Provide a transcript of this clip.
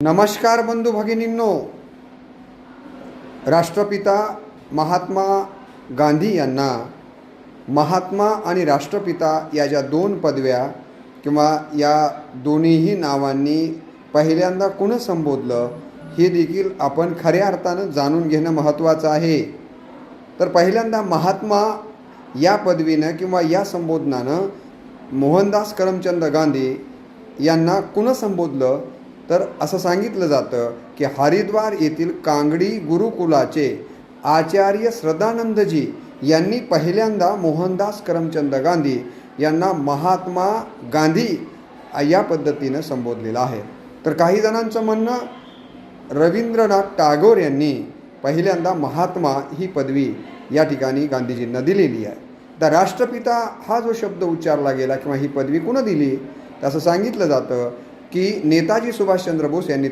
नमस्कार बंधू भगिनींनो, राष्ट्रपिता महात्मा गांधी यांना महात्मा आणि राष्ट्रपिता या ज्या दोन पदव्या किंवा या दोन्हीही नावांनी पहिल्यांदा कोण संबोधलं हे देखील आपण खऱ्या अर्थानं जाणून घेणं महत्त्वाचं आहे. तर पहिल्यांदा महात्मा या पदवीनं किंवा या संबोधनानं मोहनदास करमचंद गांधी यांना कोण संबोधलं तर असं सांगितलं जातं की हरिद्वार येथील कांगडी गुरुकुलाचे आचार्य श्रद्धानंदजी यांनी पहिल्यांदा मोहनदास करमचंद गांधी यांना महात्मा गांधी या पद्धतीनं संबोधलेलं आहे. तर काही जणांचं म्हणणं रवींद्रनाथ टागोर यांनी पहिल्यांदा महात्मा ही पदवी या ठिकाणी गांधीजींना दिलेली आहे. तर राष्ट्रपिता हा जो शब्द उच्चारला गेला किंवा ही पदवी कोण दिली तर असं सांगितलं जातं की नेताजी सुभाषचंद्र बोस यांनी